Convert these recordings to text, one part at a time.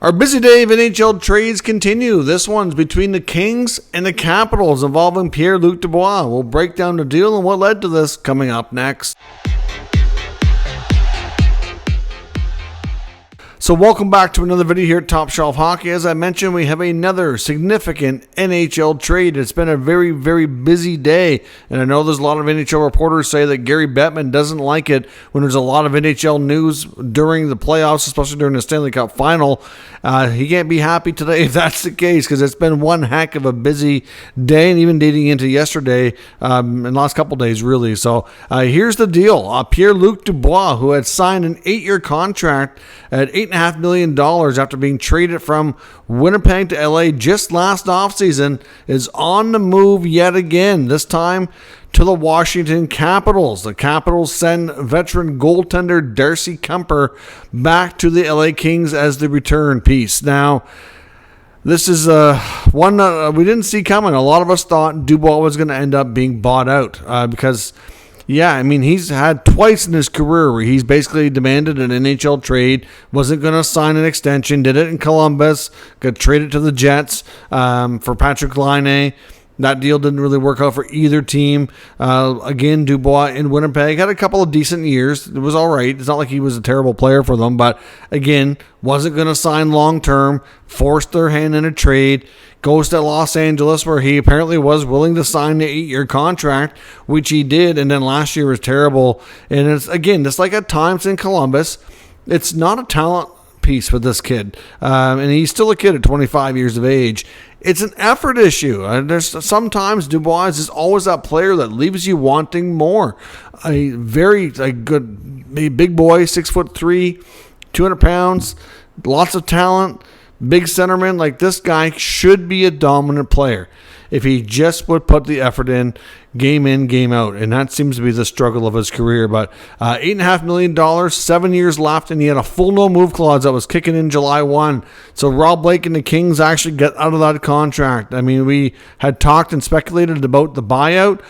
Our busy day of NHL trades continue. This one's between the Kings and the Capitals involving Pierre-Luc Dubois. We'll break down the deal and what led to this coming up next. So welcome back to another video here at Top Shelf Hockey. As I mentioned, we have another significant NHL trade. It's been a very, very busy day. And I know there's a lot of NHL reporters say that Gary Bettman doesn't like it when there's a lot of NHL news during the playoffs, especially during the Stanley Cup Final. He can't be happy today if that's the case, because it's been one heck of a busy day, and even dating into yesterday and the last couple days, really. So here's the deal. Pierre-Luc Dubois, who had signed an 8-year contract at $8.5 million after being traded from Winnipeg to LA just last offseason, is on the move yet again, this time to the Washington Capitals. The Capitals send veteran goaltender Darcy Kuemper back to the LA Kings as the return piece. Now, this is one that we didn't see coming. A lot of us thought Dubois was going to end up being bought out because, yeah, I mean, he's had twice in his career where he's basically demanded an NHL trade, wasn't going to sign an extension, did it in Columbus, got traded to the Jets for Patrick Laine. That deal didn't really work out for either team. Again, Dubois in Winnipeg had a couple of decent years. It was all right. It's not like he was a terrible player for them, but again, wasn't going to sign long-term, forced their hand in a trade, goes to Los Angeles where he apparently was willing to sign the 8-year contract, which he did, and then last year was terrible. And it's, again, just like at times in Columbus, it's not a talent piece for this kid. And he's still a kid at 25 years of age. It's an effort issue. There's sometimes Dubois is always that player that leaves you wanting more. A good big boy, 6'3", 200 pounds, lots of talent, big centerman. Like, this guy should be a dominant player if he just would put the effort in, game out. And that seems to be the struggle of his career. But $8.5 million, 7 years left, and he had a full no-move clause that was kicking in July 1. So Rob Blake and the Kings actually got out of that contract. I mean, we had talked and speculated about the buyout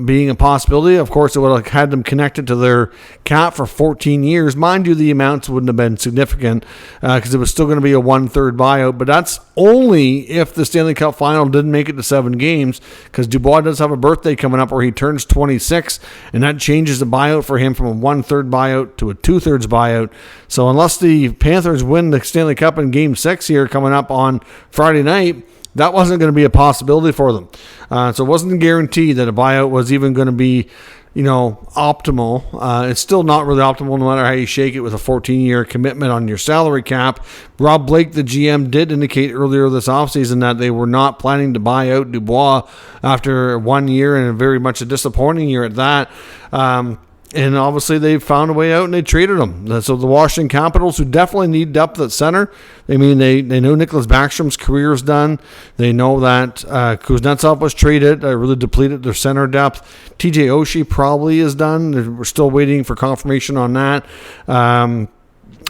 being a possibility. Of course, it would have had them connected to their cap for 14 years. Mind you, the amounts wouldn't have been significant because it was still going to be a one-third buyout. But that's only if the Stanley Cup Final didn't make it to 7 games, because Dubois does have a birthday coming up where he turns 26, and that changes the buyout for him from a 1/3 buyout to a 2/3 buyout. So unless the Panthers win the Stanley Cup in Game 6 here coming up on Friday night, that wasn't going to be a possibility for them. So it wasn't a guarantee that a buyout was even going to be, optimal. It's still not really optimal no matter how you shake it with a 14-year commitment on your salary cap. Rob Blake, the GM, did indicate earlier this offseason that they were not planning to buy out Dubois after 1 year, and very much a disappointing year at that. And obviously they found a way out and they traded him. So the Washington Capitals, who definitely need depth at center, they know Nicholas Backstrom's career is done. They know that Kuznetsov was traded, really depleted their center depth. TJ Oshie probably is done. We're still waiting for confirmation on that. Dylan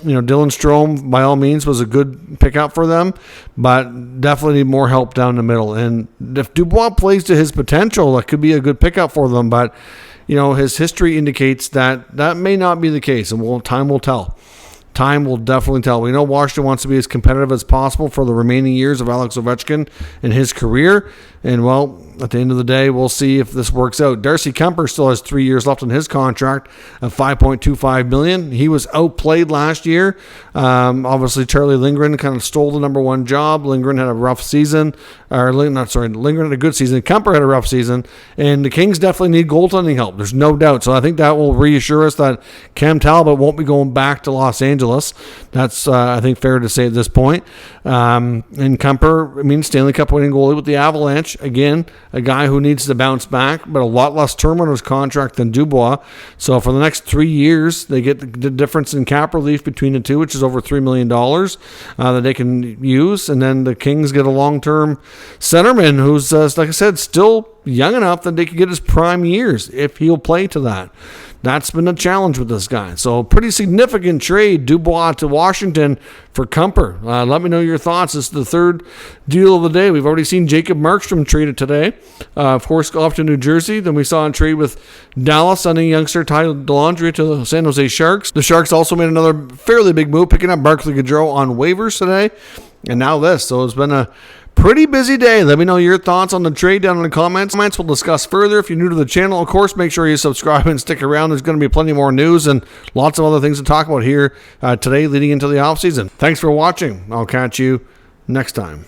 Strome, by all means, was a good pickup for them, but definitely need more help down the middle. And if Dubois plays to his potential, that could be a good pickup for them, but his history indicates that that may not be the case, and time will tell. Time will definitely tell. We know Washington wants to be as competitive as possible for the remaining years of Alex Ovechkin in his career. And, at the end of the day, we'll see if this works out. Darcy Kuemper still has 3 years left on his contract of $5.25 million. He was outplayed last year. Obviously, Charlie Lindgren kind of stole the number one job. Lindgren had a rough season. Lindgren had a good season. Kuemper had a rough season. And the Kings definitely need goaltending help. There's no doubt. So I think that will reassure us that Cam Talbot won't be going back to Los Angeles. That's, I think, fair to say at this point. And Kuemper, Stanley Cup winning goalie with the Avalanche. Again, a guy who needs to bounce back, but a lot less term on his contract than Dubois. So for the next 3 years, they get the difference in cap relief between the two, which is over $3 million that they can use. And then the Kings get a long-term centerman who's, like I said, still young enough that they could get his prime years if he'll play to that. That's been a challenge with this guy. So pretty significant trade, Dubois to Washington for Kuemper. Let me know your thoughts. This is the third deal of the day. We've already seen Jacob Markstrom traded today. Of course, off to New Jersey. Then we saw a trade with Dallas sending youngster Ty Dellandrea to the San Jose Sharks. The Sharks also made another fairly big move, picking up Barclay Goodrow on waivers today. And now this. So it's been a pretty busy day. Let me know your thoughts on the trade down in the comments. We'll discuss further. If you're new to the channel, of course, make sure you subscribe and stick around. There's going to be plenty more news and lots of other things to talk about here today leading into the offseason. Thanks for watching. I'll catch you next time.